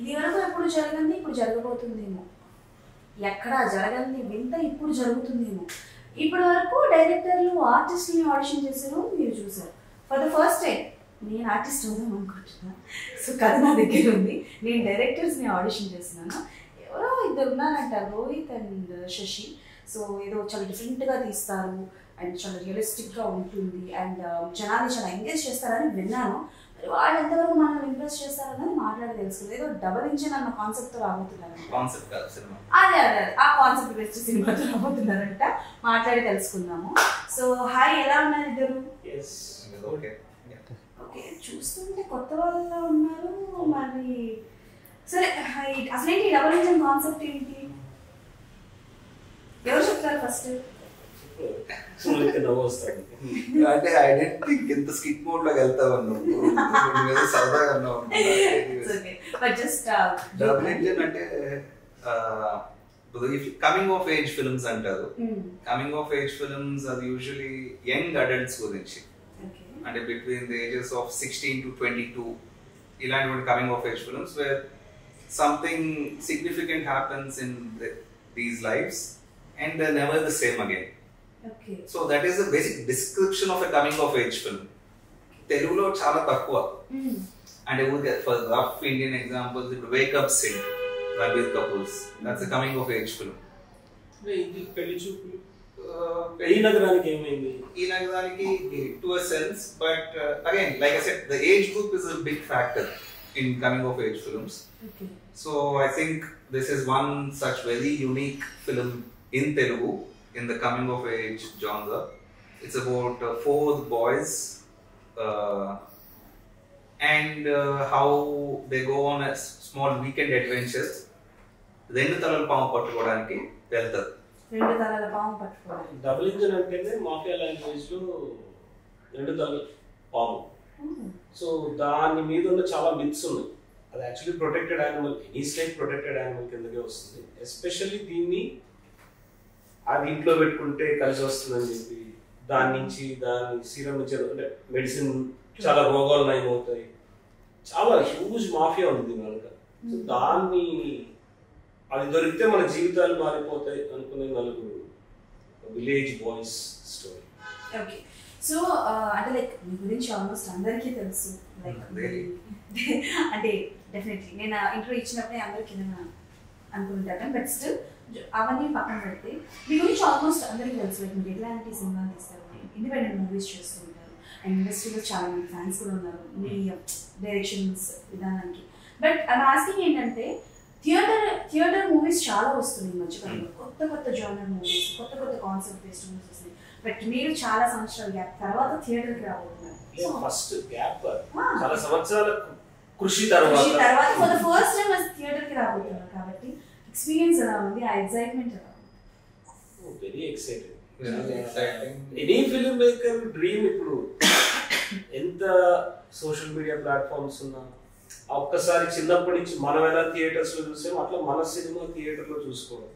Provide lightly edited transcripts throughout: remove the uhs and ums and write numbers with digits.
ఇది వరకు ఎప్పుడు జరగంది ఇప్పుడు జరగబోతుందేమో, ఎక్కడ జరగని వింత ఇప్పుడు జరుగుతుందేమో. ఇప్పటి వరకు డైరెక్టర్లు ఆర్టిస్ట్ని ఆడిషన్ చేశారు, మీరు చూసారు. ఫర్ ద ఫస్ట్ టైం నేను ఆర్టిస్ట్ అవుదాం అనుకుంటున్నా. సో కథ నా దగ్గర ఉంది, నేను డైరెక్టర్స్ని ఆడిషన్ చేస్తున్నాను. ఎవరో ఇద్దరు ఉన్నారంట, రోహిత్ అండ్ శశి. సో ఏదో చాలా డిఫరెంట్గా తీస్తారు అండ్ చాలా రియలిస్టిక్గా ఉంటుంది అండ్ జనాన్ని చాలా ఎంగేజ్ చేస్తారని విన్నాను. మరి వాళ్ళు ఎంతవరకు మనం ఇంప్రెస్ చేస్తారన్నది మాట్లాడి తెలుసుకుంది. ఏదో డబల్ ఇంజిన్ అన్న కాన్సెప్ట్తో రాబోతున్నారు. అదే అదే ఆ కాన్సెప్ట్ బెస్ట్ సినిమాతో రాబోతున్నారంట. మాట్లాడి తెలుసుకుందాము. సో హాయ్, ఎలా ఉన్నారు ఇద్దరు? ఓకే, చూస్తుంటే కొత్త వాళ్ళ ఉన్నారు. మరి సరే, అసలేంటి డబల్ ఇంజిన్ కాన్సెప్ట్ ఏంటి? ఎవరు చెప్తారు ఫస్ట్? అంటే ఐ డోంట్ థింక్ ఇంత స్కిట్ మోడ్ లోకి వెళ్తావన్నా సరదాగా అన్నావు. డబుల్ ఇంజిన్ అంటే కమింగ్ ఆఫ్ ఏజ్ ఫిల్మ్స్ అంటారు. కమింగ్ ఆఫ్ ఏజ్ ఫిల్మ్స్ అది యూజువలీ యంగ్ అడల్ట్స్ గురించి, అంటే between the ages of 16 to 22 ఇలాంటి coming of age films where something significant happens in these lifes and they're never the same again. Okay. So that is the basic description of a coming of age film. Telugu lo chaala takkuva. And for rough Indian examples, it Wake Up Sid, Ranbir Kapoor's. That's a coming of age film. ఇది పెళ్లి చూపులు ఈ నగరానికి ఏమైంది? ఈ నగరానికి to a sense, but again, like I said, the age group is a big factor in coming of age films. Okay. So I think this is one such very unique film in Telugu in the coming of age genre. It's about 4 boys and how they go on a small weekend adventures. Rendu talalu paamu pattukodaniki veltaru. Rendu talalu paamu pattukodaniki. Double engine antene mafia language లో రెండు తలల పాము. So దాని మీద ఉన్న చాలా myths ఉన్నాయి. అది actually protected animal, any snake protected animal కిందకే వస్తుంది. ఎస్పెషల్లీ దీన్ని అది ఇంట్లో పెట్టుకుంటే కలిసి వస్తుందని చెప్పి దాని నుంచి దాని సీరం నుంచి అంటే మెడిసిన్ చాలా రోగాలు నయమవుతాయి. చాలా హ్యూజ్ మాఫియా ఉంది దీని కనుక. సో దాన్ని అది దొరికితే మన జీవితాలు మారిపోతాయి అనుకునే నలుగురు village boys story. Okay, so అంటే లైక్ మీ గురించి ఆల్మోస్ట్ అందరికీ తెలుసు. లైక్ అంటే డెఫినెట్లీ నేను ఇంటర్వ్యూ ఇచ్చినప్పుడే అందరికీ అనుకుంటాను. బట్ స్టిల్ అవన్నీ పక్కన పెడితే మీ గురించి ఆల్మోస్ట్ అందరికీ తెలుసు. లైక్ మీరు ఎట్లాంటి సినిమాలు తీస్తారు, ఇండిపెండెంట్ మూవీస్ చేస్తుంటారు అండ్ ఇండస్ట్రీలో చాలా మంది ఫ్యాన్స్ కూడా ఉన్నారు మీ డైరెక్షన్స్ విధానానికి. బట్ అది ఆస్కింగ్ ఏంటంటే థియేటర్ మూవీస్ చాలా వస్తున్నాయి ఈ మధ్యకాలంలో. కొత్త కొత్త జానర్ మూవీస్, కొత్త కొత్త కాన్సెప్ట్ బేస్డ్ మూవీస్ వస్తున్నాయి. బట్ మీరు చాలా సంవత్సరాల గ్యాప్ తర్వాత థియేటర్కి రాబోతున్నారు. ఫస్ట్ గ్యాప్ చాలా సంవత్సరాల కృషి తర్వాత ఫర్ ద ఫస్ట్ టైం థియేటర్కి రాబోతున్నారు. కాబట్టి ఎక్స్పీరియన్స్ ఎలా ఉంది, ఆ ఎక్సైట్మెంట్ ఎలా ఉంది? Very excited. Any film maker dream. ఇప్పుడు ఎంత సోషల్ మీడియా ప్లాట్ఫామ్స్ ఉన్నా ఒక్కసారి చిన్నప్పటి నుంచి మనం ఎలా థియేటర్స్ లో చూసామో అట్లా మన సినిమా థియేటర్ లో చూసుకోవడం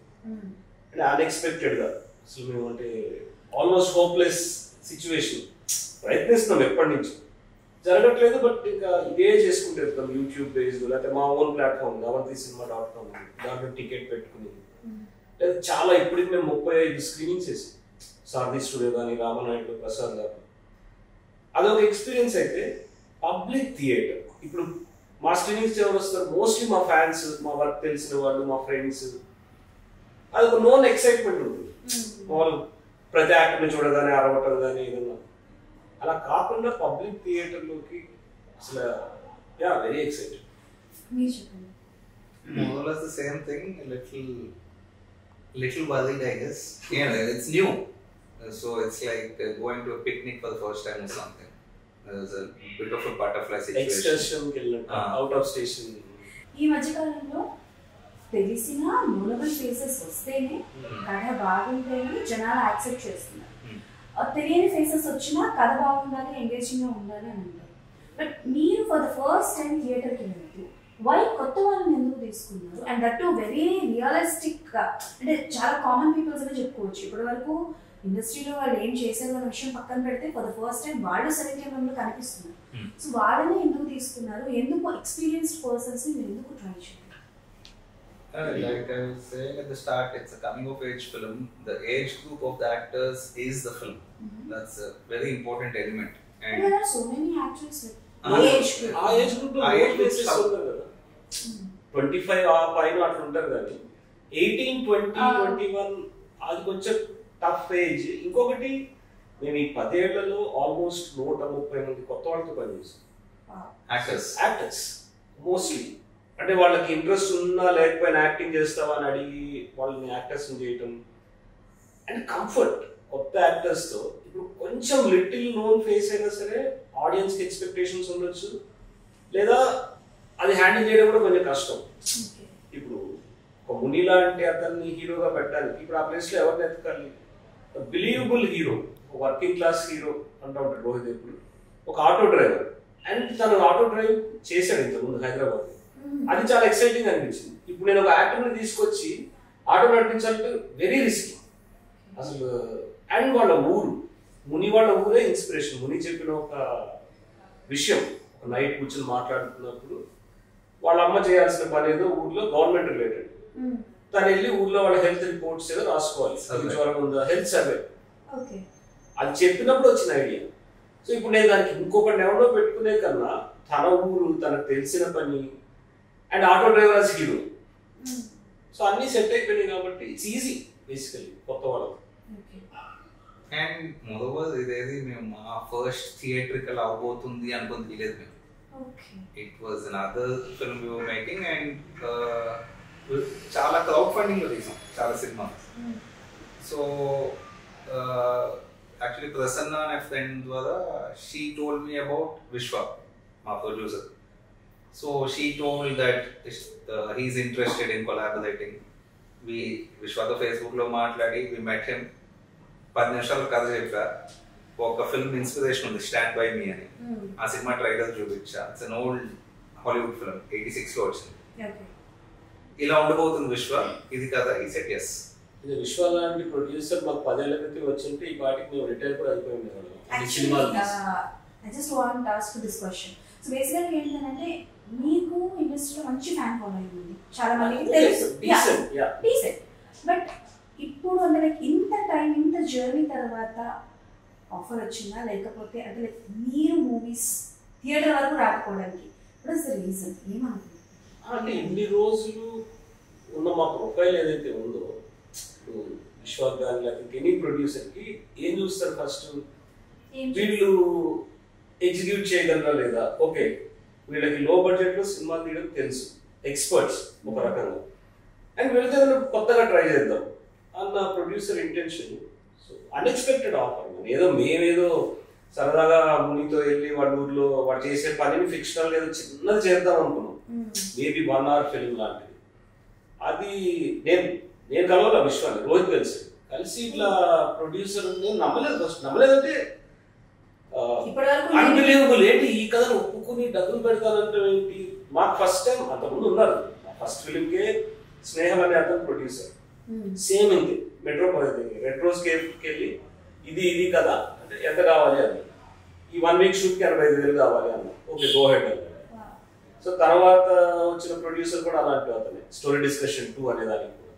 అంటే అన్ఎక్స్పెక్టెడ్ గా అసలు మేము అంటే ఆల్మోస్ట్ హోప్లెస్ సిచ్యువేషన్. ప్రయత్నిస్తున్నాం ఎప్పటి నుంచి, జరగట్లేదు. బట్ ఇంకా ఇదే చేసుకుంటూ వెళ్తాం యూట్యూబ్ బేస్డ్, లేకపోతే మా ఓన్ ప్లాట్ఫామ్ avanticinema.com దాంట్లో టికెట్ పెట్టుకుని లేదా చాలా ఇప్పటికి మేము 35 స్క్రీనింగ్స్ వేసాం. సారథి స్టూడియో కానీ, రామనాయుడు, ప్రసాద్ గారు. అదొక ఎక్స్పీరియన్స్. అయితే పబ్లిక్ థియేటర్ ఇప్పుడు మా స్క్రీనింగ్స్ ఎవరు వస్తారు? మోస్ట్లీ మా ఫ్యాన్స్, మా వర్క్ తెలిసిన వాళ్ళు, మా ఫ్రెండ్స్. అదొక నోన్ ఎక్సైట్మెంట్ ఉంటుంది. వాళ్ళు ప్రతి యాక్టర్ని చూడగానే అరవటం కానీ ఏదన్నా. అలా కాకుండా పబ్లిక్ థియేటర్లోకి అసలు very excited. More or less the same thing, little worried, I guess. Yeah, it's new. So it's like going to a picnic for the first time or something. There's a bit of a butterfly situation. Excursion out of station. ఈ మధ్యకాలంలో తెలిసిన notable faces వస్తేనే కథ బాగుంటేనే జనాలు accept చేస్తున్నారు. తెలియని faces వచ్చినా కథ బాగుండాలి, ఎంగేజింగ్గా ఉండాలి అని అంటారు. బట్ మీరు ఫర్ ద ఫస్ట్ టైం థియేటర్కి వెళ్ళి వై కొత్త వాళ్ళని ఎందుకు తీసుకున్నారు? అండ్ దట్ టు వెరీ రియలిస్టిక్గా, అంటే చాలా కామన్ పీపుల్స్ అని చెప్పుకోవచ్చు. ఇప్పటి వరకు ఇండస్ట్రీలో వాళ్ళు ఏం చేశారు అన్న విషయం పక్కన పెడితే ఫర్ ద ఫస్ట్ టైం వాళ్ళు 70mm లో కనిపిస్తున్నారు. సో వాళ్ళని ఎందుకు తీసుకున్నారు, ఎందుకు ఎక్స్పీరియన్స్డ్ పర్సన్స్ ని మీరు ఎందుకు ట్రై చేయాలి? Like I was saying at the start, it's a coming of age film. The age group of the actors is the film. That's a very important element. And there are so many actors with age group. age group లో age basis ఉంటారు కదా, 25 ఆ పైన అట్లా ఉంటారు కానీ 18, 20, 21 అది కొంచెం టఫ్ ఏజ్. ఇంకొకటి నేను ఈ 10 ఏళ్లలో ఆల్మోస్ట్ 130 మంది కొత్త వాళ్ళతో పనిచేస్తాను. యాక్టర్స్ మోస్ట్లీ అంటే వాళ్ళకి ఇంట్రెస్ట్ ఉన్నా లేకపోయినా యాక్టింగ్ చేస్తావా అని అడిగి వాళ్ళని యాక్టర్స్ చేయటం అండ్ కంఫర్ట్. కొత్త యాక్టర్స్తో ఇప్పుడు కొంచెం లిటిల్ నోన్ ఫేస్ అయినా సరే ఆడియన్స్కి ఎక్స్పెక్టేషన్స్ ఉండొచ్చు, లేదా అది హ్యాండిల్ చేయడం కూడా కొంచెం కష్టం. ఇప్పుడు ఒక ముని లాంటి అతన్ని హీరోగా పెట్టడానికి ఇప్పుడు ఆ ప్లేస్లో ఎవరిని ఎత్తుకాలి? Believable hero, working class hero అంటూ ఉంటాడు రోహిత్. ఇప్పుడు ఒక ఆటో డ్రైవర్ అండ్ తను ఆటో డ్రైవ్ చేశాడు ఇంతకుముందు హైదరాబాద్. అది చాలా ఎక్సైటింగ్ అనిపించింది. ఇప్పుడు నేను ఒక యాక్టర్ని తీసుకొచ్చి ఆటో నడిపించాలంటే వెరీ రిస్కీ అసలు. అండ్ వాళ్ళ ఊరు, ముని వాళ్ళ ఊరే ఇన్స్పిరేషన్. ముని చెప్పిన ఒక విషయం, ఒక నైట్ కూర్చొని మాట్లాడుతున్నప్పుడు వాళ్ళ అమ్మ చేయాల్సిన పని ఏదో ఊర్లో గవర్నమెంట్ రిలేటెడ్, తను వెళ్ళి ఊర్లో వాళ్ళ హెల్త్ రిపోర్ట్స్ ఏదో రాసుకోవాలి, జ్వరం ఉందా, హెల్త్ సర్వే. అది చెప్పినప్పుడు వచ్చిన ఐడియా. సో ఇప్పుడు నేను దానికి ఇంకొకటి ఎవరో పెట్టుకునే కన్నా తన ఊరు, తనకు తెలిసిన పని and auto drivers hero, so అన్ని సెట్ అయిపోయినాయి కాబట్టి ఇట్స్ ఈజీ బేసికలీ కొత్త వాళ్ళకి. అండ్ మొదలు ఇదేది మేము మా ఫస్ట్ థియేట్రికల్ అవబోతుంది అనుకుని తెలియదు మేము. It was another film we were making and చాలా క్రౌడ్ ఫండింగ్ లో తీసాం చాలా సినిమా. సో యాక్చువల్లీ ప్రసన్న అనే ఫ్రెండ్ ద్వారా she told me about Vishwa, మా producer. So she told that he's interested in collaborating. విశ్వతో ఫేస్బుక్లో మాట్లాడి వి మెట్ హిమ్. 10 నిమిషాలు కథ చెప్పా. ఒక ఫిల్మ్ ఇన్స్పిరేషన్ ఉంది, స్టాండ్ బై మీ అని. ఆ సినిమా ట్రైలర్ చూపించా. It's an old Hollywood film, 86 లో వచ్చింది. ఇలా ఉండబోతుంది విశ్వ, ఇది కదా. ఈ సెట్ ఎస్, ఇది విశ్వ లాంటి ప్రొడ్యూసర్ మాకు 10 ఏళ్ల క్రితం వచ్చింటే ఈ పాటికి మేము రిటైర్ కూడా అయిపోయింది. I just want to ask you this question. So basically ఏంటంటే మీకు ఇండస్ట్రీలో మంచి ఫ్యాన్ ఫాలోయింగ్ ఉంది, చాలా మందికి తెలుసు, డీసెంట్. బట్ ఇప్పుడు అంటే లైక్ ఇంత టైం, ఇంత జర్నీ తర్వాత ఆఫర్ వచ్చిందా, లేకపోతే అంటే లైక్ మీరు మూవీస్ థియేటర్ వరకు రాకపోవడానికి వాట్ ఇస్ ద రీజన్? ఏమనుకుంటున్నారు? అంటే ఇన్ని రోజులు ఉన్న మా ప్రొఫైల్ ఏదైతే ఉందో, ఇప్పుడు విశ్వాస్ గాని లేకపోతే ఎనీ ప్రొడ్యూసర్కి ఏం చూస్తారు ఫస్ట్, వీళ్ళు ఎగ్జిక్యూట్ చేయగలరా లేదా. ఓకే, వీళ్ళకి లో బడ్జెట్లో సినిమా తీయడం తెలుసు, ఎక్స్పర్ట్స్ ఒక రకంగా, అండ్ వీళ్ళతో కొత్తగా ట్రై చేద్దాం అన్న producer intention. So unexpected offer. ఏదో మేమేదో సరదాగా మునితో వెళ్ళి వాళ్ళ ఊర్లో వాడు చేసే పనిని ఫిక్షనల్ ఏదో చిన్నది చేద్దాం అనుకున్నాం, మేబీ 1 hour ఫిల్మ్ లాంటిది. అది నేను కలవాలి విశ్వాన్ని, రోహిత్ కలిసి ఇట్లా ప్రొడ్యూసర్ నేను నమ్మలేదు. ఫస్ట్ నమ్మలేదంటే అన్బిలీవబుల్, ఏంటి ఈ కథను ఒప్పుకుని డబ్బులు పెడతానంటే ఏంటి. మాకు ఫస్ట్ టైం అంతకుముందు ఉన్నారు, ఫస్ట్ ఫిలింకే స్నేహం అనే అతను ప్రొడ్యూసర్, సేమ్ ఇంతే రెట్రోస్ కేఫ్కి వెళ్ళి ఇది కదా అంటే ఎంత కావాలి అని, ఈ 1 week షూట్కి 85,000 కావాలి అన్న. ఓకే, గో హెడ్ అన్న. సో తర్వాత వచ్చిన ప్రొడ్యూసర్ కూడా అలాంటి అతనే, స్టోరీ డిస్కషన్ 2 అనే దానికి కూడా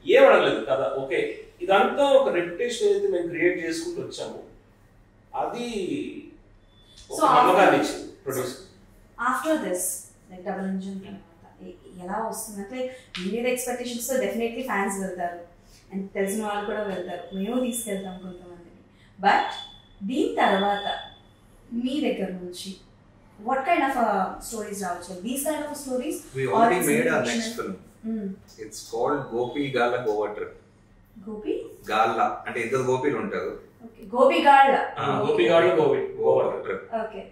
ఏం అడగలేదు కదా. ఓకే, ఇదంతా ఒక రెప్యుటేషన్ ఏదైతే మేము క్రియేట్ చేసుకుంటూ వచ్చాము, అది నమ్మకాన్ని ఇచ్చింది producer. After this like double engine ఎలా వస్తుందంటే మీద ఎక్స్పెక్టేషన్స్ తో డెఫినెట్లీ ఫ్యాన్స్ వెళ్తారు అండ్ తెలిసిన వాళ్ళు కూడా వెళ్తారు, మేము తీసుకెళ్తాం కొంతమందిని. బట్ దీని తర్వాత మీ దగ్గర నుంచి what kind of stories రావచ్చు? These kind of stories we already made our next film. It's called Gopi Gala Goa Trip. Gopi Gala అంటే ఇద్దరు గోపీలు ఉంటారు. Okay, Gopi Gala. Gopi Gala Goa Trip. Okay.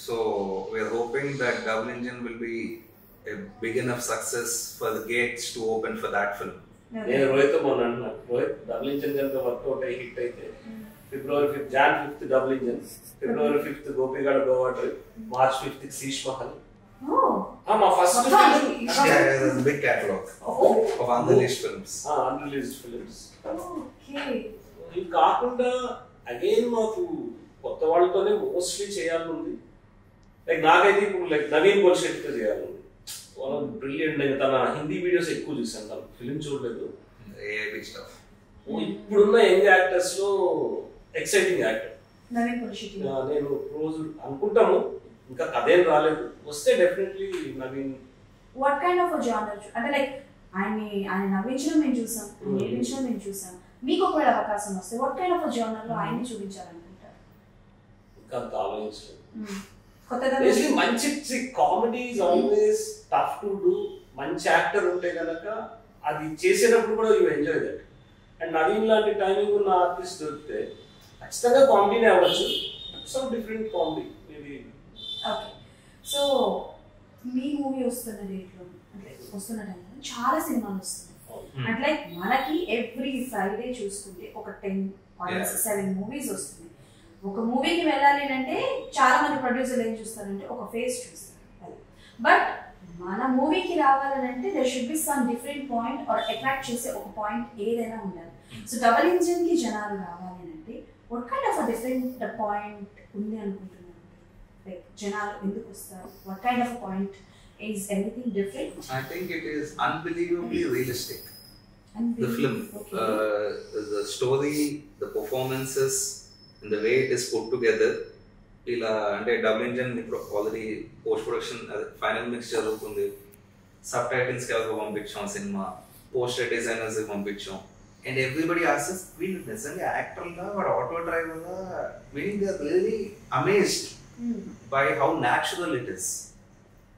So we are hoping that Double Engine will be a big enough success for the gates to open for that film. నేను రోహిత్ మొన్న అన్నా, Rohit double engine కనుక work out అయ్యి hit అయితే February 5th, Jan 5th Double Engine, February 5th Gopi Gala Goa Trip, March 5th Sheesh Mahal. Oh. My first film. There's a big catalog of unreleased films. Unreleased films. Okay. ఇవి కాకుండా again మాకు కొత్త వాళ్ళతోనే mostly చేయాలనుంది. Like నాకైతే ఇప్పుడు like Naveen పోల్శెట్టితో చేయాలనుంది. వాళ్ళ brilliant. నేను తన హిందీ వీడియోస్ ఎక్కువ చూసాను, తన ఫిలిం చూడలేదు. ఇప్పుడున్న యంగ్ యాక్టర్స్ లో ఎక్సైటింగ్ యాక్టర్ నేను రోజు అనుకుంటాము, ఇంకా కథేం రాలేదు, వస్తే definitely Naveen. What kind of genre అంటే లైక్ ఆయన నవ్వించడం మేము చూసాం, నేర్పించడం మేము చూసాం, మీకు ఒకవేళ అవకాశం వస్తే వాట్ కైండ్ ఆఫ్ జానర్ లో ఆయన్ని చూపించాలనుకుంటారు? ఇంకా అంత ఆలోచించలేదు. మంచి comedy is always tough to do. మంచి యాక్టర్ ఉంటే కనుక అది చేసేటప్పుడు కూడా you enjoy that. And Naveen లాంటి టైమింగ్ ఉన్న ఆర్టిస్ట్ దొరికితే ఖచ్చితంగా కామెడీనే అవ్వచ్చు, some different comedy maybe. Okay, so మీ మూవీ వస్తున్న డేట్లో అంటే వస్తున్న టైంలో చాలా సినిమాలు వస్తున్నాయి. అంటే లైక్ మనకి ఎవ్రీ ఫ్రైడే చూసుకుంటే ఒక 10 or 7 మూవీస్ వస్తున్నాయి. ఒక మూవీకి వెళ్ళాలి అంటే చాలా మంది ప్రొడ్యూసర్లు ఏం చూస్తారంటే ఒక ఫేస్ చూస్తారు. బట్ మన మూవీకి రావాలంటే there should be some different point or attract చేసే ఒక పాయింట్ ఏదైనా ఉండాలి. సో డబుల్ ఇంజిన్ కి జనాలు రావాలి అంటే what kind of different point ఉంది అనుకుంటున్నారు? లైక్ జనాలు ఎందుకు వస్తారు? What kind of point is anything different? I think it is unbelievably realistic. The film, the story, the performances, and the way it is put together. ఇలా అంటే double engine ఇప్పుడు already post production final mix జరుగుతుంది. Sub titles కి ఎవరికి పంపించాం, cinema poster designers కి పంపించాం. And everybody asks వీళ్ళు నిజంగా యాక్టర్గా వాడు ఆటో డ్రైవర్గా meaning they are really amazed by how natural it is.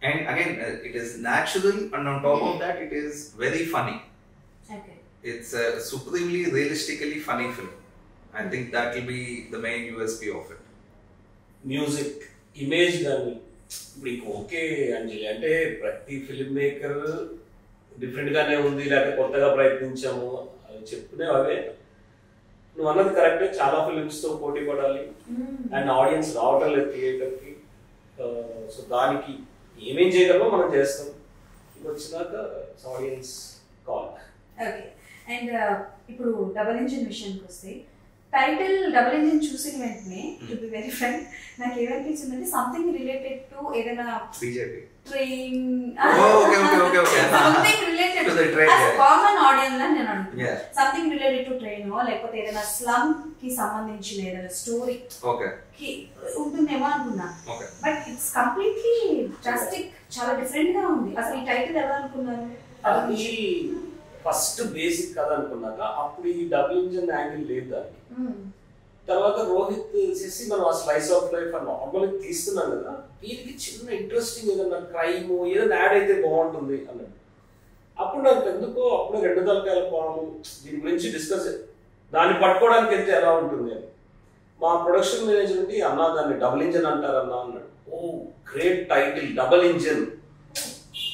And again it is natural and on top of that it is very funny. It's a supremely realistically funny film. I think that will be the main USP of it. Music, image కానీ ఇప్పుడు okay అంజలి అంటే ప్రతి film maker డిఫరెంట్గానే ఉంది, లేకపోతే కొత్తగా ప్రయత్నించాము అవి చెప్పుకునే అవే. నువ్వు అన్నది కరెక్టే, చాలా ఫిలిమ్స్తో పోటీ పడాలి అండ్ ఆడియన్స్ రావటం లేదు థియేటర్కి. సో దానికి ఏమేం చేయగలమో మనం చేస్తాం, ఇది వచ్చినాక ఆడియన్స్ కాల్. ఓకే, అండ్ ఇప్పుడు డబుల్ ఇంజిన్ విషయానికి వస్తే టైటిల్ డబుల్ ఇంజిన్ చూసిన వెంటనే టు బి వెరీ ఫ్రాంక్ నాకు ఏమనిపించిందంటే సంథింగ్ రిలేటెడ్ టు ఏదైనా train, something related common audience లా నేను అనుకుంటున్నాను. సంథింగ్ రిలేటెడ్ టు ట్రైన్ లేకపోతే ఏదైనా స్లమ్ కి సంబంధించిన ఏదైనా స్టోరీ కి ఉంటుందేమో అనుకున్నా. బట్ ఇట్స్ కంప్లీట్లీ డ్రాస్టిక్, చాలా డిఫరెంట్ గా ఉంది. అసలు ఈ టైటిల్ ఎవరు అనుకున్నారు? ఫస్ట్ బేసిక్ కథ అనుకున్నాక అప్పుడు ఈ డబుల్ ఇంజిన్ యాంగిల్ లేదు దానికి. తర్వాత రోహిత్ చేసి మనం ఆ స్లైస్ ఆఫ్ లైఫ్ అని నార్మల్ తీస్తున్నాం కదా, దీనికి చిన్న ఇంట్రెస్టింగ్ ఏదన్నా క్రైమ్ ఏదైనా యాడ్ అయితే బాగుంటుంది అన్నట్టు. అప్పుడు నాకు ఎందుకో అప్పుడే 2 తలకాయల పాము దీని గురించి డిస్కస్, దాన్ని పట్టుకోవడానికి వెళ్తే ఎలా ఉంటుంది అని మా ప్రొడక్షన్ మేనేజర్ ఉండి అన్నా దాన్ని డబుల్ ఇంజిన్ అంటారన్నా అన్నాడు. ఓ గ్రేట్ టైటిల్ డబుల్ ఇంజిన్.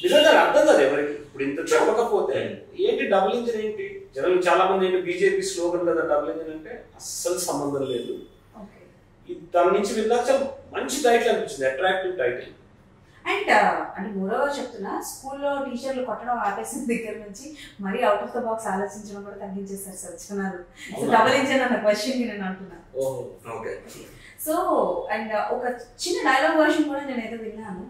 నిజంగా అర్థం కాదు ఎవరికి. ఇప్పుడు ఇంత చెప్పకపోతే ఏంటి డబుల్ ఇంజిన్ ఏంటి, జనాలు చాలా మంది ఏంటి బీజేపీ స్లోగన్ కదా డబుల్ ఇంజిన్ అంటే, అస్సలు సంబంధం లేదు. దాని నుంచి విన్నాక మంచి టైటిల్ అనిపించింది, అట్రాక్టివ్ టైటిల్. అండ్ అంటే మోరోవర్ చెప్తున్నా, స్కూల్లో టీచర్లు కొట్టడం ఆపేసిన దగ్గర నుంచి మరీ అవుట్ ఆఫ్ ద బాక్స్ ఆలోచించడం కూడా తగ్గించేస్తారు సార్ జనాలు. డబుల్ ఇంజిన్ అన్న క్వశ్చన్ నేను అంటున్నా. సో అండ్ ఒక చిన్న డైలాగ్ వర్షన్ కూడా నేను ఏదో విన్నాను,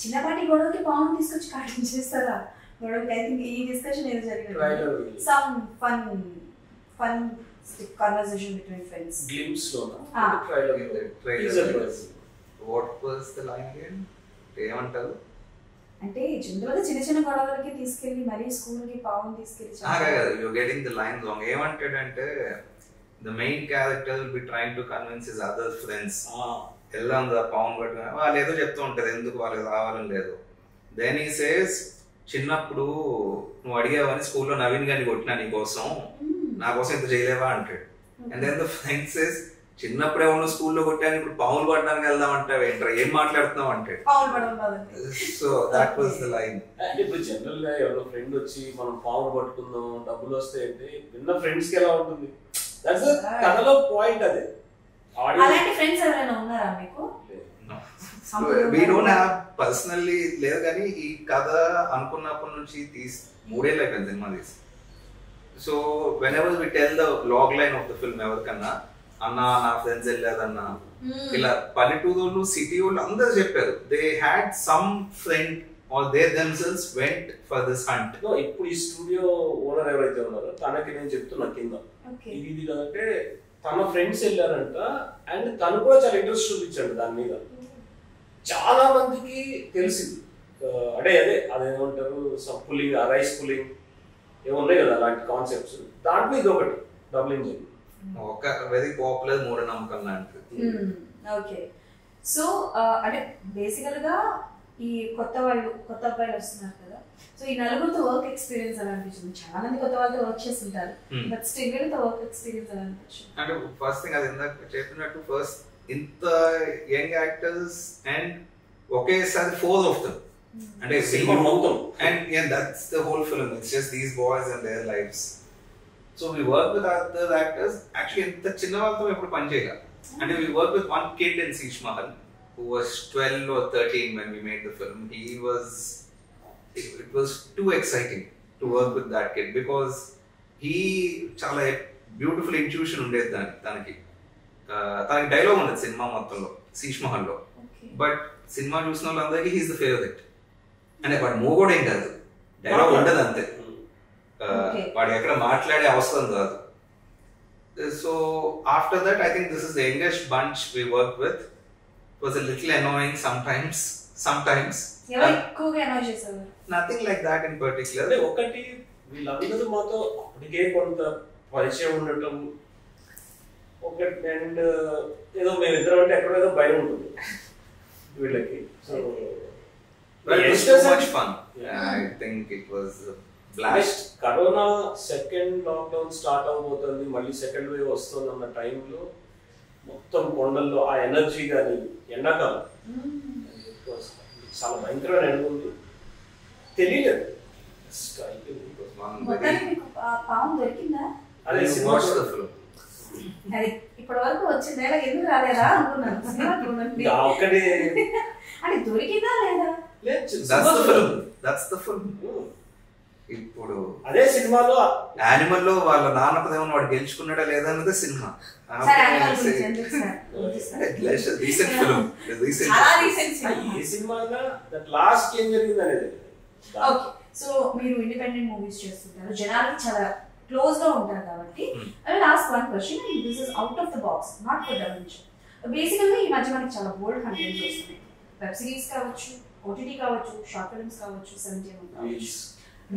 చిన్నపాటి గొడవకి పాము తీసుకొచ్చి కాటింగ్ చేస్తారా గొడవకి. ఐ థింక్ ఈ డిస్కషన్ ఏదో జరిగింది, some fun conversation between friends. Glimpse లోనా what was the line again? ఏమంటారు అంటే జనరల్ గా చిన్న చిన్న గొడవలకి తీసుకెళ్లి మరీ స్కూల్ కి పాము తీసుకెళ్లి you getting the line wrong. ఏమంటాడంటే the main character will be trying to convince his other friends ఎల్లాం దా పాము పట్టుకుని, వాళ్ళు ఏదో చెప్తూ ఉంటారు ఎందుకు వాళ్ళకి రావాలని లేదు. దెన్ హీ సేస్ చిన్నప్పుడు నువ్వు అడిగావని స్కూల్లో నవీన్ గారిని కొట్టినా నీకోసం, నా కోసం ఇంత చేయలేవా అంటాడు. And then the friend says చిన్నప్పుడే ఉన్న స్కూల్లో కొట్టాను ఇప్పుడు పాములు పడడానికి వెళ్దాం అంటావు ఏంట్రా, ఏం మాట్లాడుతున్నావు అంటాడు. So that was the line. అంటే ఇప్పుడు జనరల్ గా ఎవరో ఫ్రెండ్ వచ్చి మనం పాములు పట్టుకుందాం డబ్బులు వస్తాయి అంటే విన్న ఫ్రెండ్స్ కి ఎలా ఉంటుంది, దట్స్ ద కథలో పాయింట్. అదే అలాంటి ఫ్రెండ్స్ ఎవరైనా ఉన్నారా మీకు? We don't have personally లేదు, కానీ ఈ కథ అనుకున్నప్పటి నుంచి 3 ఏళ్ళు అయిపోయింది సినిమా తీసి. So whenever we tell the log line of the film ఎవరికన్నా అన్న నా ఫ్రెండ్స్ వెళ్ళాదన్నా ఇలా పల్లెటూరు సిటీ వాళ్ళు అందరూ చెప్పారు they had some friend or they themselves went for this hunt. No, ఇప్పుడు ఈ స్టూడియో ఓనర్ ఎవరైతే ఉన్నారో తనకి నేను చెప్తున్నా కింద ఇది అంటే తన ఫ్రెండ్స్ వెళ్ళారంట అండ్ తను కూడా చాలా ఇంట్రెస్ట్ చూపించాడు దాని మీద. చాలా మందికి తెలిసింది అంటే అదేమంటారు పుల్లింగ్ రైస్ పుల్లింగ్ ఏమో ఉన్నాయి కదా అలాంటి కాన్సెప్ట్స్. దాంట్లో ఇది ఒకటి డబుల్ ఇంజిన్ ఒక వెరీ పాపులర్ మూఢనమ్మకం లాంటిది. ఓకే సో అంటే బేసికల్ గా ఈ కొత్త అబ్బాయిలు వస్తున్నారు కదా, సో ఈ నలుగురితో వర్క్ ఎక్స్పీరియన్స్ ఎలా అనిపించింది? చాలా మంది కొత్త వాళ్ళతో వర్క్ చేస్తుంటారు, బట్ స్టిల్ వర్క్ ఎక్స్పీరియన్స్ ఎలా అనిపించింది? అంటే ఫస్ట్ థింగ్ అది ఇందాక చెప్పినట్టు ఫస్ట్ ఇంత యంగ్ యాక్టర్స్ అండ్ ఒకేసారి 4 of them అంటే and that's the whole film. It's just these boys and their lives. So we work with other actors. Actually ఇంత చిన్న వాళ్ళతో ఎప్పుడు పని చేయగా అంటే we work with one kid in Sheesh Mahal who was 12 or 13 when we made the film. It was too exciting to work with that kid because he చాలా beautiful intuition ఉండేది తనకి డైలాగ్ ఉండదు సినిమా మొత్తంలో శీష్ మహల్లో. But cinema చూసిన వాళ్ళందరికీ he's the favourite అంటే వాడు మూగోడు ఏం కాదు, డైలాగ్ ఉండదు అంతే, వాడు ఎక్కడ మాట్లాడే అవసరం కాదు. So after that I think this is the youngest bunch we work with. It was a little annoying sometimes. ఎక్కువగా annoy చేసేవారు. Nothing like that in particular. ఒకటి వీళ్ళందరూ మాతో అప్పటికే కొంత పరిచయం ఉండటం ఒకటి అండ్ ఏదో మేమిద్దరం అంటే ఎక్కడో ఏదో భయం ఉంటుంది వీళ్ళకి. So it was so much fun. I think it was blast. Corona second lockdown start అవబోతుంది, మళ్ళీ సెకండ్ వేవ్ వస్తుంది అన్న టైంలో మొత్తం కొండల్లో ఆ ఎనర్జీ కానీ ఎండాకాలం చాలా భయంకరమైన ఎండ ఉంది, తెలియలేదు. అదే ఇప్పటి వరకు వచ్చింది ఎందుకు రాలేదా అనుకున్నాను. ఒక్కటి అంటే దొరికిందా లేదా? ఇప్పుడు అదే సినిమాలో యానిమల్ లో వాళ్ళ నాన్నపదేమో వాడు గెలుచుకున్నాడా లేదా అన్నదే సినిమా. ఈ సినిమా లాస్ట్ ఏం జరిగింది అనేది. సో మీరు ఇండిపెండెంట్ మూవీస్ చేస్తుంటారు, జనాలకి చాలా క్లోజ్ గా ఉంటారు కాబట్టి I will ask one question. This is out of the box, not for dimension. బేసికల్గా ఈ మధ్య మనకి చాలా బోల్డ్ కంటెంట్స్ వస్తున్నాయి. వెబ్ సిరీస్ కావచ్చు, ఓటీటీ కావచ్చు, షార్ట్ ఫిల్మ్స్ కావచ్చు, 17 కావచ్చు,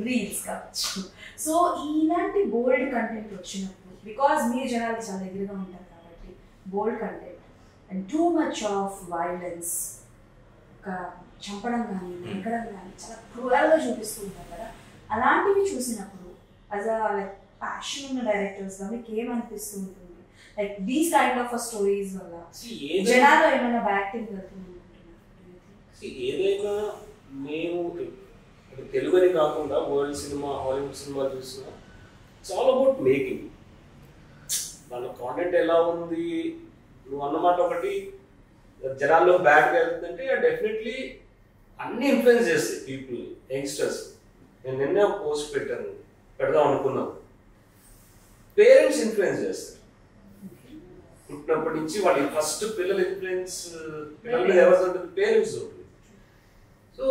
రీల్స్ కావచ్చు. సో ఇలాంటి బోల్డ్ కంటెంట్ వచ్చినప్పుడు బికాస్ మీరు జనాలకి చాలా దగ్గరగా ఉంటారు కాబట్టి బోల్డ్ content and too much of violence, ఒక చంపడం కానీ ఎక్కడం కానీ చాలా క్రూయల్గా చూపిస్తూ ఉంటారు కదా, అలాంటివి చూసినప్పుడు యాజ్ అ లైక్ ప్యాషన్ ఉన్న డైరెక్టర్స్గా మీకు ఏమనిపిస్తూ ఉంటుంది? Like these kind of stories వల్ల జనాలు ఏమైనా బ్యాక్టింగ్ వెళ్తుంది? ఏదైనా మేము తెలుగుని కాకుండా వరల్డ్ సినిమా, హాలీవుడ్ సినిమా చూసినా చాలా అబౌట్ మేకింగ్. వాళ్ళ కాంటెంట్ ఎలా ఉంది, నువ్వు అన్నమాట ఒకటి జనాల్లో బ్యాడ్గా వెళ్తుందంటే డెఫినెట్లీ అన్ని ఇన్ఫ్లుయెన్స్ చేస్తాయి పీపుల్, యంగ్స్టర్స్. నేను నిన్నే ఒక పోస్ట్ పెడదాం అనుకున్నాను. పేరెంట్స్ ఇన్ఫ్లుయెన్స్ చేస్తారు పుట్టినప్పటి నుంచి. వాళ్ళ ఫస్ట్ పిల్లల ఇన్ఫ్లుయెన్స్ పిల్లల మీద ఎవరు ఉంటుంది? పేరెంట్స్ ఉంటుంది. సో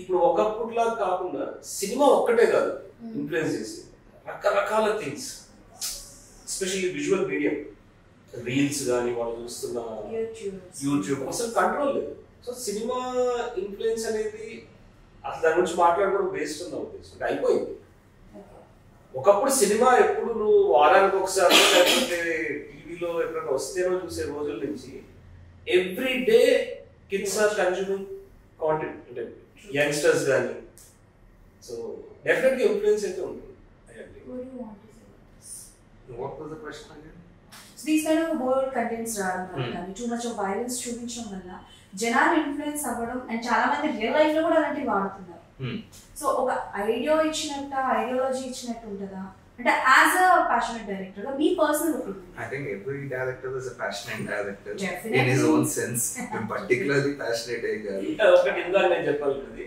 ఇప్పుడు ఒకప్పుడులా కాకుండా సినిమా ఒక్కటే కాదు ఇన్ఫ్లుయెన్స్ చేసి రకరకాల things, especially visual medium, reels కానీ వాళ్ళు చూస్తున్న యూట్యూబ్ అసలు కంట్రోల్ లేదు. సో సినిమా ఇన్ఫ్లుయెన్స్ అనేది అసలు దాని గురించి మాట్లాడుకోవడం వేస్ట్ ఉన్న ఉద్దేశం అయిపోయింది. ఒకప్పుడు సినిమా ఎప్పుడు నువ్వు వారానికి ఒకసారి లేకపోతే టీవీలో ఎప్పుడైనా వస్తేనో చూసే రోజుల నుంచి every day kids are consuming content, అంటే యంగ్స్టర్స్ కానీ. సో డెఫినెట్గా ఇన్ఫ్లుయెన్స్ అయితే ఉంటుంది. What was the question again? So these kind of bold contents రావడం వల్ల కానీ too much of violence చూపించడం వల్ల జనాలు ఇన్ఫ్లుయెన్స్ అవ్వడం అండ్ చాలా మంది రియల్ లైఫ్ లో కూడా అలాంటివి వాడుతున్నారు. సో ఒక ఐడియాలజీ ఇచ్చినట్టు ఉంటుందా అంటే యాజ్ అ ప్యాషనెట్ డైరెక్టర్ గా మీ personal opinion? I think every director is a passionate director in his own sense. Particularly passionate ఒకటి ఇందాక నేను చెప్పాలి,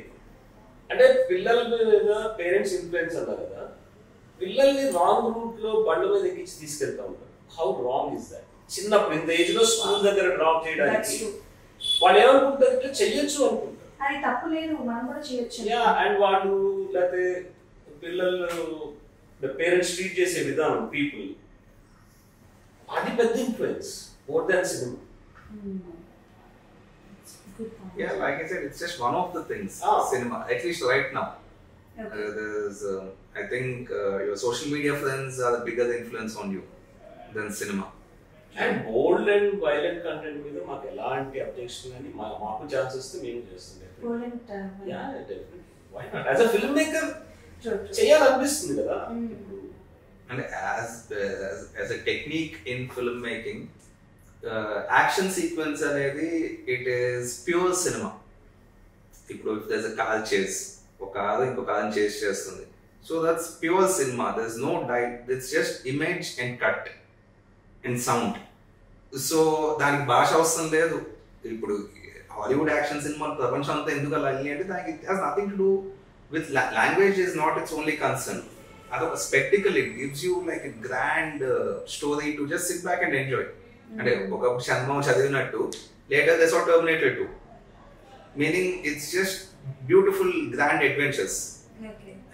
అంటే పిల్లల మీద పేరెంట్స్ ఇన్ఫ్లుయెన్స్ అన్నారు కదా, పిల్లల్ని రాంగ్ రూట్ లో బండి మీద ఎక్కించి తీసుకెళ్తా ఉంటారు. How wrong is that? చిన్నప్పుడు ఇంత ఏజ్ లో స్కూల్ దగ్గర డ్రాప్ చేయడానికి వాళ్ళు ఏమనుకుంటారు, ఇట్లా చెయ్యొచ్చు అనుకుంటారు. అది తప్పు లేదు, మనం కూడా చేయొచ్చు. అండ్ వాళ్ళు లేకపోతే పిల్లలు పేరెంట్స్ ట్రీట్ చేసే విధానం, పీపుల్, అది పెద్ద influence more than cinema. Yeah, like I said, it's just one of the things. Cinema, at least right now. Okay. There's, I think your social media friends are the bigger influence on you than cinema. And bold and violent content మీద మాకు ఎలాంటి objection కానీ మాకు chance వస్తే మేము చేస్తాం. Yeah, definitely. Why not? As a filmmaker, చేయాలనిపిస్తుంది కదా. And as a technique in filmmaking, action sequence అనేది ఇట్ ఈస్ ప్యూర్ సినిమా. ఇప్పుడు if there is a car chase, ఒక కారు ఇంకో కార్ చేస్ చేస్తుంది, so that's pure cinema. There is no it's just image and cut and sound. So దానికి భాష అవసరం లేదు. ఇప్పుడు హాలీవుడ్ యాక్షన్ సినిమాలు ప్రపంచం అంతా ఎందుకు అలా అంటే దానికి it has nothing to do with language. Is not its only concern. అదొక spectacle. It gives you like a grand story to just sit back and enjoy. అంటే ఒకప్పుడు చంద్రబాబు చదివినట్టు later they sat terminated to, meaning it's just beautiful grand adventures.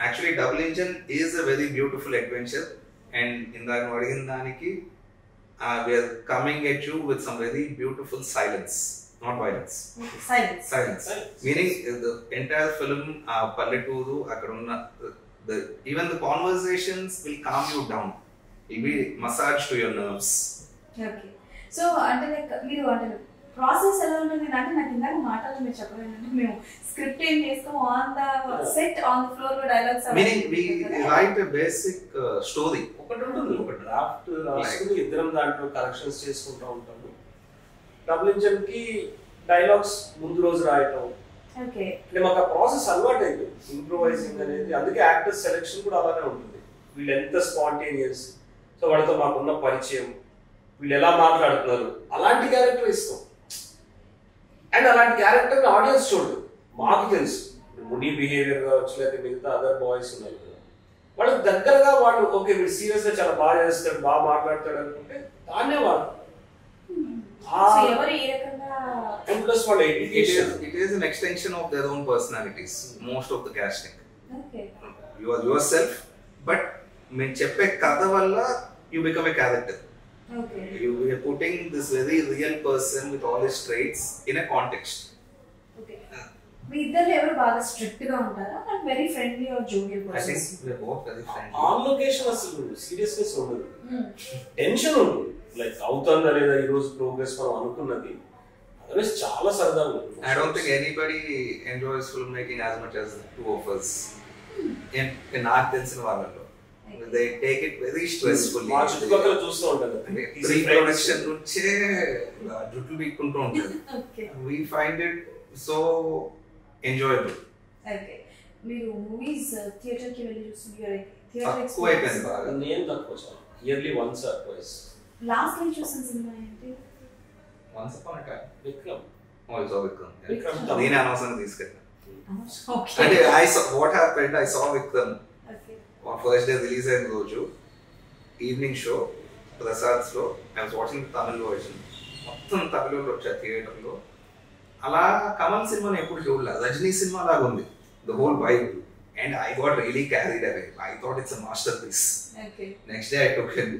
Actually double engine is a very beautiful adventure. And ఇందాక అడిగిన దానికి we are coming at you with some very beautiful silence, not violence. Silence meaning the entire film, ఆ పల్లెటూరు, అక్కడ ఉన్న even the conversations will calm you down, will be massage to your nerves. Okay. So అంటే like మీరు అంటే process ఎలా ఉంటుంది అంటే, నాకు ఇందాక మాటలు మీరు చెప్పలేదంటే మేము స్క్రిప్ట్ ఏం చేస్తాం, on the set on the floor dialogues, meaning we write a basic story. ఒకటి ఉంటుంది, ఒక డ్రాఫ్ట్ రాసుకుని ఇద్దరం దాంట్లో కరెక్షన్స్ చేసుకుంటూ ఉంటాము. డబుల్ ఇంజన్ కి డైలాగ్స్ ముందు రోజు రాయటం. ఓకే. అంటే మాకు ఆ ప్రాసెస్ అలవాటు అయింది, ఇంప్రూవైజింగ్ అనేది. అందుకే యాక్టర్స్ సెలెక్షన్ కూడా అలానే ఉంటుంది. వీళ్ళు ఎంత స్పాంటేనియస్, సో వాళ్ళతో మాకున్న పరిచయం, వీళ్ళు ఎలా మాట్లాడుతున్నారు, అలాంటి క్యారెక్టర్ ఇస్తాం. అండ్ అలాంటి క్యారెక్టర్ ఆడియన్స్ చూడదు, మాకు తెలుసు. ముని బిహేవియర్ కావచ్చు, లేకపోతే మిగతా అదర్ బాయ్స్ ఉన్నారు కదా, వాళ్ళకి దగ్గరగా వాళ్ళు ఓకే వీడు సీరియస్ గా చాలా బాగా చేస్తాడు, బాగా మాట్లాడతాడు అనుకుంటే దాన్నే వాళ్ళు. And plus వాళ్ళ education, it is an extension of their own personalities, most of the casting. Okay. You are yourself, but మేము చెప్పే కథ వల్ల you become a character. Okay. You are putting this very real person with all his traits in a context. Okay. మీ ఇద్దరు ఎవరు బాగా strict గా ఉంటారా, నాకు very friendly or jovial persons? I think we are both very friendly. On location అసలు seriousness ఉండదు, tension ఉంటుంది. Like అవుతుందా లేదా ఈ రోజు ప్రోగ్రెస్ మనం అనుకున్నది, అదర్వైజ్ చాలా సరదాగా ఉంటుంది. I don't think anybody enjoys filmmaking as much as the two of us. నాకు తెలిసిన వాళ్ళలో they take it very stressfully. మా చుట్టుపక్కల చూస్తూ ఉంటారు, ప్రీ ప్రొడక్షన్ నుంచే జుట్లు పీక్కుంటూ ఉంటారు. We find it so enjoyable. Okay. మీరు మూవీస్ థియేటర్ కి వెళ్ళి చూస్తున్నారు, తక్కువ అయిపోయింది బాగా. నేను తక్కువ, చాలా yearly once or twice. Last time చూసిన సినిమా ఏంటి? Once upon a time. Vikram. Oh, it's all Vikram. నేను అనవసరంగా తీసుకెళ్ళాను. Okay. అంటే what happened, I saw Vikram. First day release అయిన రోజు ఈవినింగ్ షో ప్రసాద్స్ లో I was watching Tamil version. మొత్తం తమిళలో వచ్చారు థియేటర్లో. అలా కమల్ సినిమాని ఎప్పుడు చూడలేదు, రజనీ సినిమా లాగా ఉంది the whole vibe. And I got really carried away. I thought it's a masterpiece. Next day I took him.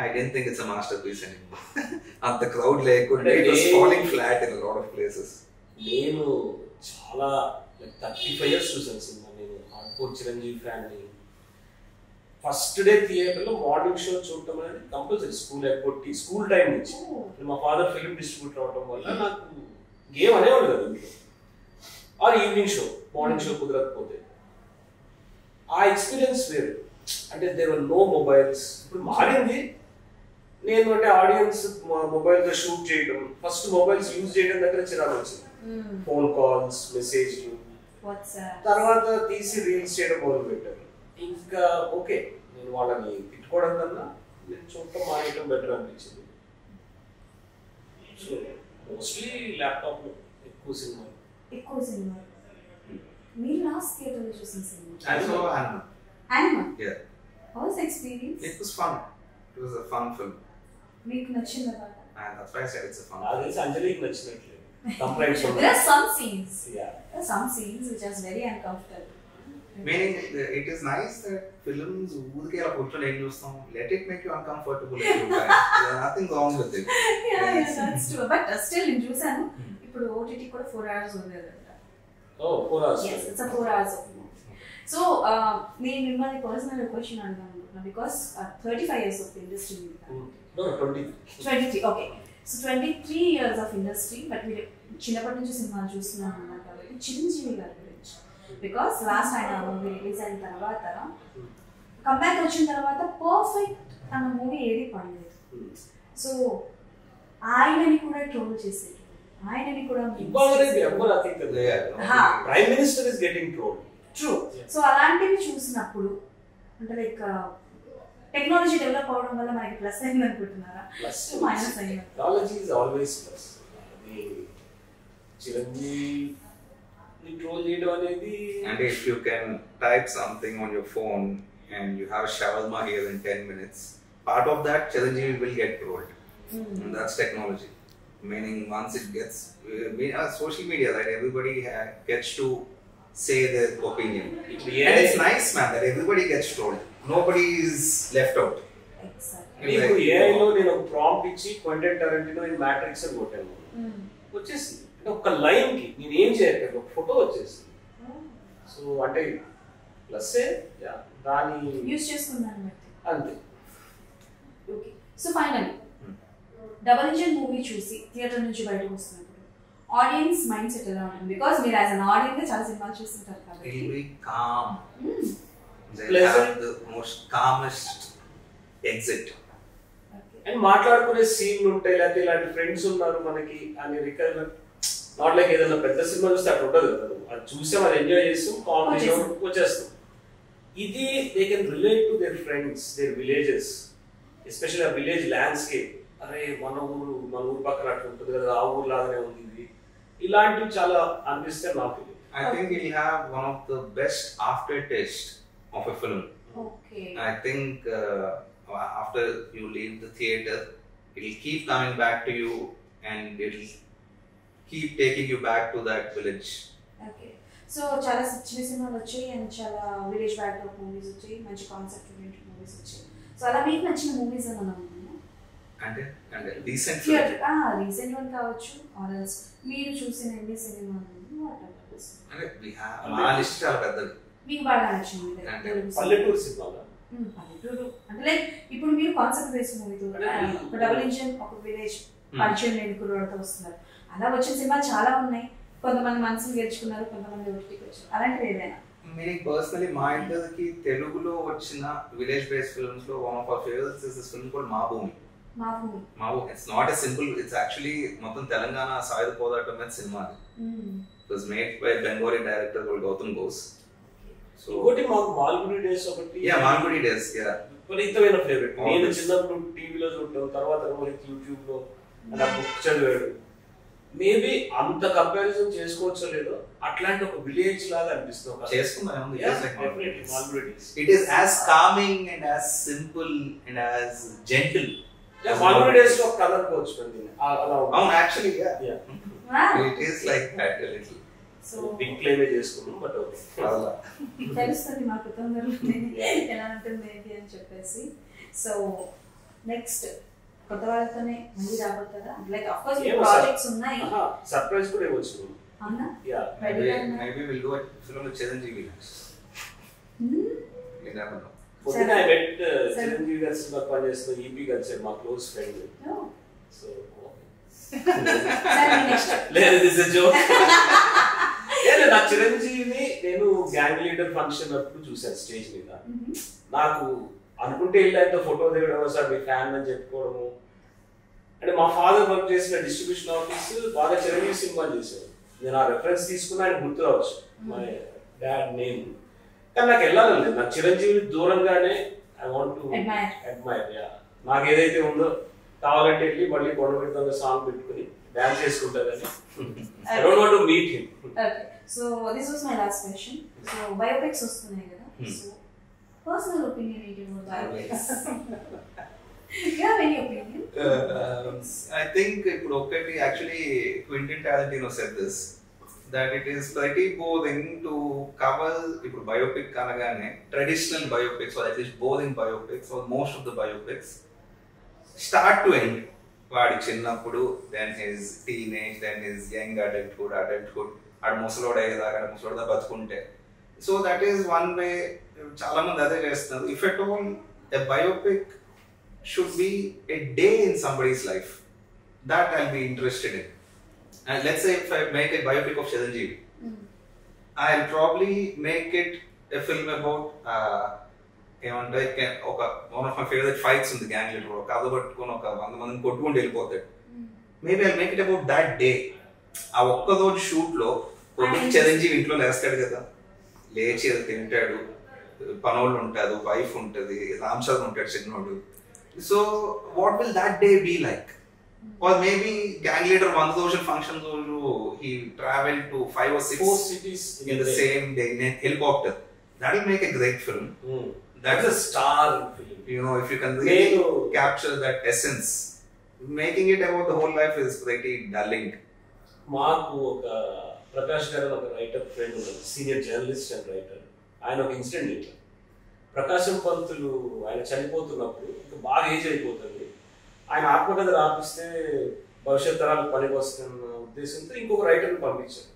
I didn't think it's a masterpiece anymore. అంత క్రౌడ్ లేకుండా it was falling flat in a lot of places. నేను చాలా 35 years చూసాను cinema. నేను hardcore Chiranjeevi fan ని. First day theatre లో morning show చూడటం అనేది కంపల్సరీ, స్కూల్ అయిపోయి స్కూల్ టైం నుంచి. మా ఫాదర్ ఫిల్మ్ డిస్ట్రిబ్యూటర్ అవడం వల్ల నాకు గేమ్ అనేవాడు కదా ఇంట్లో. Or evening show, morning show కుదరకపోతే ఆ ఎక్స్పీరియన్స్ వేరు. అంటే దేర్ వర్ నో మొబైల్స్. ఇప్పుడు మారింది. నేను అంటే ఆడియన్స్ మొబైల్ తో షూట్ చేయడం, ఫస్ట్ మొబైల్స్ యూజ్ చేయడం దగ్గర చిరాకు వచ్చింది. ఫోన్ కాల్స్, మెసేజ్లు, తర్వాత తీసి రీల్స్ చేయడం మొదలు పెట్టారు. ఇంకా ఓకే, నేను వాళ్ళని తిట్టుకోవడం కన్నా నేను చూడటం మానేయటం బెటర్ అనిపించింది. సో మోస్ట్లీ ల్యాప్టాప్ లో ఎక్కువ సినిమాలు. మీరు లాస్ట్ థియేటర్ లో చూసిన cinema? I saw Anima. Anima? Yeah. How was the experience? It was fun. It was a fun film. మీకు నచ్చిందా బాగా? And that's why I said it's a fun అది అంజలికి నచ్చినట్లేదు. Complaints There are some scenes. Yeah. There are some scenes which are very uncomfortable. Meaning, it is nice that films ఊరికే అలా కూర్చొని ఏం చూస్తాం. Let it make you uncomfortable if you can. There's nothing wrong with it. Yeah, that's true. But still నేను చూసాను. ఇప్పుడు OTT కూడా 4 hours ఉంది కదా. Oh, 4 hours. Yes, it's a 4 hours of movie. So, నేను మిమ్మల్ని personal question అడగాలనుకుంటున్నాను because 35 years of industry ఉంది. No, 23. Okay. So 23 years of industry, but మీరు చిన్నప్పటి నుంచి సినిమాలు చూస్తున్నాను అన్నారు కాబట్టి చిరంజీవి గారి గురించి బికాస్ లాస్ట్ ఆయన మూవీ రిలీజ్ అయిన తర్వాత కంబ్యాక్ వచ్చిన తర్వాత పర్ఫెక్ట్ అన్న మూవీ ఏది పడలేదు. సో ఆయనని కూడా ట్రోల్ చేసేది, ఆయనని కూడా prime minister is getting trolled. True. So అలాంటివి చూసినప్పుడు అంటే లైక్ టెక్నాలజీ డెవలప్ అవడం వల్ల మనకి ప్లస్ అయింది అనుకుంటున్నారా? ప్లస్ మైనస్ అయింది. Technology is always plus. అది చిరంజీవి ట్రోల్ చేయడం అనేది And if you can type something on your phone and you have shawarma here in 10 minutes, part of that Chiranjeevi will get trolled. And that's technology. Meaning once it gets social media, right? Everybody gets to say their opinion. And it's nice, man, that everybody gets trolled. Nobody is left out. మీకు ఏఐలో నేను ఒక prompt ఇచ్చి క్వెంటెన్ Tarantino in matrix అని కొట్టాను, వచ్చేసింది. అంటే ఒక line కి నేను ఏం చేయలేదు, ఒక ఫోటో వచ్చేసింది. సో అంటే ప్లస్ దాని యూస్ చేసుకున్నాను అంతే. Okay. So finally double engine movie చూసి థియేటర్ నుంచి బయటకు వస్తున్నప్పుడు ఆడియన్స్ మైండ్ సెట్ ఎలా ఉంటుంది? బికాస్ మీరు యాజ్ అన్ ఆడియన్స్ చాలా సినిమాలు చూస్తుంటారు కాబట్టి. It will be calm. They have the most calmest exit. And మాట్లాడుకునే సీన్లు ఉంటాయి, లేకపోతే ఇలాంటి ఫ్రెండ్స్ ఉన్నారు మనకి అని రికల్ నాట్ లైక్ ఏదైనా పెద్ద సినిమా చూస్తే అట్లా ఉండదు కదా. అది చూసాం, అది ఎంజాయ్ చేస్తాం, కామెడీ వచ్చేస్తాం. ఇది they can relate to their friends, their villages, especially ఆ విలేజ్ ల్యాండ్స్కేప్. అరే మన ఊరు పక్కన అట్లా ఉంటుంది కదా, ఆ ఊరు లాగానే ఉంది ఇది, ఇలాంటివి చాలా అనిపిస్తే నాకు. I think you'll have one of the best aftertaste of a film. Okay. I think after you leave the theater, it'll keep coming back to you and it'll keep taking you back to that village. Okay. So చాలా చిన్న సినిమాలు వచ్చాయి and చాలా village backdrop movies వచ్చాయి, మంచి concept oriented movies వచ్చాయి. So అలా మీకు నచ్చిన మూవీస్ ఏమన్నా ఉన్నాయా? అంటే రీసెంట్ వన్ కావచ్చు, ఆర్ ఎల్స్ మీరు చూసిన ఎన్ని సినిమాలు అంటే మా లిస్ట్ చాలా పెద్దది. మీకు బాగా నచ్చింది పల్లెటూరు సినిమా? పల్లెటూరు అంటే లైక్ ఇప్పుడు మీరు కాన్సెప్ట్ బేస్డ్ మూవీతో డబుల్ ఇంజిన్ ఒక విలేజ్ పరిచయం లేని కుర్రాడితో వస్తున్నారు. అలా వచ్చిన సినిమాలు చాలా ఉన్నాయి. కొంతమంది మనసులు గెలుచుకున్నారు, కొంతమంది ఒట్టికి వచ్చారు. అలాంటివి ఏదైనా మీనింగ్ పర్సనలీ మా ఇద్దరికి తెలుగులో వచ్చిన విలేజ్ బేస్డ్ ఫిల్మ్స్ లో one of our favourites is this film called మా భూమి. It's not a simple, it's actually మొత్తం తెలంగాణ సాయుధ పోరాటం మీద cinema. It was made by Bengali director called Gautam Ghosh. So ఒకటి మాకు మాల్గుడి డేస్ ఒకటి. మాల్గుడి డేస్ విపరీతమైన ఫేవరెట్. నేను చిన్నప్పుడు టీవీలో చూడటం, తర్వాత రోహిత్ యూట్యూబ్ లో అలా బుక్ చదివాడు. మేబీ అంత కంపారిజన్ చేసుకోవచ్చో లేదో, అట్లాంటి ఒక విలేజ్ లాగా అనిపిస్తుంది. చేసుకున్నాం. It is as calming and as simple and as gentle. Malgudi days లో కలర్ కోవచ్చు అలా. అవును, actually it is like that a little. So big claim చేసుకున్నాం, బట్ తెలుస్తుంది మాకు తొందరలో ఎలా ఉంటుంది ఏంటి అని చెప్పేసి. సో నెక్స్ట్ కొత్త వాళ్ళతోనే మళ్ళీ రాబోతుందా? లైక్ ఆఫ్ కోర్స్ ప్రాజెక్ట్స్ ఉన్నాయి, సర్ప్రైజ్ కూడా ఇవ్వచ్చు. అవునా? Yeah, maybe we'll go at film with Chiranjeevi. You never know. పొద్దున ఐ మెట్ చిరంజీవి గారి సినిమా పనిచేస్తున్న ఈపీ కలిసాడు, మా క్లోజ్ ఫ్రెండ్. సో లేదు, దిస్ ఇస్ జోక్. నా చిరంజీవిని నేను గ్యాంగ్ లీడర్ ఫంక్షన్ అప్పుడు చూసాను స్టేజ్ మీద. నాకు అనుకుంటే ఇల్లంతా ఫోటో దిగడం, సార్ మీ ఫ్యాన్ అని చెప్పుకోవడము. అంటే మా ఫాదర్ వర్క్ చేసిన డిస్ట్రిబ్యూషన్ ఆఫీస్ బాగా చిరంజీవి సినిమాలు చేశారు. నేను ఆ రెఫరెన్స్ తీసుకుని ఆయన గుర్తు రావచ్చు, మై డాడ్ నేమ్. కానీ నాకు వెళ్ళాలని లేదు, నాకు చిరంజీవి దూరంగానే ఐ వాంట్ టు అడ్మైర్. నాకు ఏదైతే ఉందో కావాలంటే వెళ్ళి మళ్ళీ కొండపెడుతున్న సాంగ్ పెట్టుకుని డాన్స్ చేసుకుంటారని. I don't want to meet him. Okay. So this was my last question. So biopics వస్తున్నాయి కదా. So Personal opinion about biopics. You have any opinion? I think actually Quentin Tarantino said this, that it is pretty boring to cover biopic kanagane, traditional biopics or at least boring biopics or most of the biopics, start to end. వాడి చిన్నప్పుడు, then his teenage, then his young adulthood, ఆడు ముసలోడు అయ్యేదాకా ముసలోడుదా బతుకుంటే. So that is one way చాలా మంది అదే చేస్తున్నారు. If at all a biopic should be a day in somebody's life, that I'll be interested in. And let's say if I make a biopic of Chiranjeevi, I'll probably make it a film about one of my favorite fights in the gang leader, kabaddi oka 100 mandini kottukundu velipotadu. Maybe I'll make it about that day. ఆ ఒక్క రోజు shoot లో చిరంజీవి ఇంట్లో లేస్తాడు కదా, లేచి అది తింటాడు, పనోళ్ళు ఉంటారు, వైఫ్ ఉంటది, రామ్ చరణ్ ఉంటాడు చిన్నోడు. So what will that day be like? Or maybe gang leader 1,000 functions he traveled to 5 or 6 cities in the same day in a helicopter. That will make a great film. That's a star film. You know, if you can really capture that essence, making it about the whole life is pretty dulling. మాకు ఒక ప్రకాష్ గారు ఒక writer friend ఉన్నారు, senior journalist and writer. ఆయన ఒక incident ఇట్లా, ప్రకాశం పంతులు ఆయన చనిపోతున్నప్పుడు ఇంకా బాగా ఏజ్ అయిపోతుంది, ఆయన ఆత్మకథ రాపిస్తే భవిష్యత్ తరాలకు పనికి వస్తున్న ఉద్దేశంతో ఇంకొక రైటర్ని పంపించారు.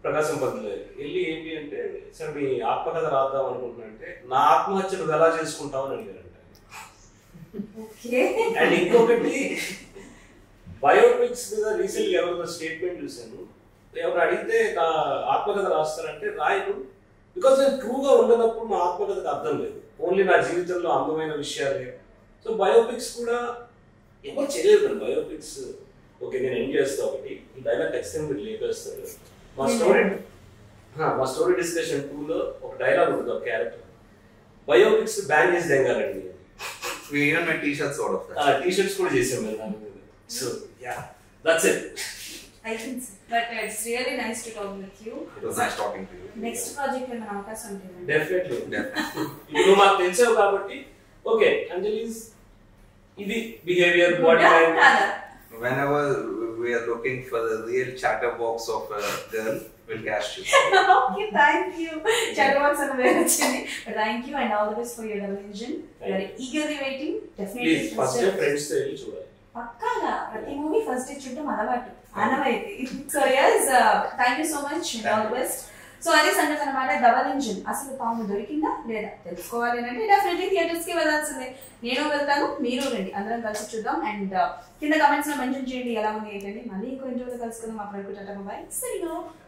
ప్రకాశం పంతులు వెళ్ళి ఏంటి అంటే, సార్ మీ ఆత్మకథ రాద్దాం అనుకుంటున్నా అంటే, నా ఆత్మహత్య నువ్వు ఎలా చేసుకుంటావు అని అడిగారంట. అండ్ ఇంకొకటి బయోపిక్స్ మీద రీసెంట్గా ఎవరో స్టేట్మెంట్ చూశాను, ఎవరు అడిగితే నా ఆత్మకథ రాస్తారంటే రాయను, బికాజ్ నేను ట్రూగా ఉండనప్పుడు నా ఆత్మకథకు అర్థం లేదు, ఓన్లీ నా జీవితంలో అందమైన విషయాలే. సో బయోపిక్స్ కూడా ఎవరు చేయలేదు కదా బయోపిక్స్. ఓకే నేను ఎండ్ చేస్తా ఒకటి, ఈ డైలాగ్ ఖచ్చితంగా మీరు లేపేస్తారు. మా స్టోరీ డిస్కషన్ 2లో ఒక డైలాగ్ ఉంటుంది, ఒక క్యారెక్టర్, బయోపిక్స్ బ్యాన్ చేసి దెంగాలండి. టీ-షర్ట్స్ కూడా చేసాం మేము దాని మీద. So yeah, that's it. I think so. But it's really nice to talk with you. It was nice talking to you. Next project lo mana avakasam untadi. Definitely. ఇప్పుడు మాకు తెలిసావు కాబట్టి okay అంజలి's ఇది behaviour body language. Whenever we are looking for the real chatterbox of a girl, we'll cast you. Okay, thank you. Chatterbox and very chindi. Thank you and all the best for your double engine. We are eagerly waiting. Definitely. Please first day friends తో వెళ్ళి చూడాలి. పక్కాగా ప్రతి movie first day చూడటం అలవాటు అనవైతే. So yes, thank you so much and all the best. So అదే సంగతి అన్నమాట, డబల్ ఇంజిన్ అసలు పాము దొరికిందా లేదా తెలుసుకోవాలి అంటే డెఫినెట్లీ థియేటర్స్ కి వెళ్ళాల్సిందే. నేను వెళ్తాను, మీరు రండి, అందరం కలిసి చూద్దాం. అండ్ కింద కమెంట్స్ లో మెన్షన్ చేయండి ఎలా ఉంది ఏంటండి. మళ్ళీ ఇంకో ఇంటర్వ్యూలో కలుసుకుందాం. అప్పటివరకు టాటా బై. సరిగా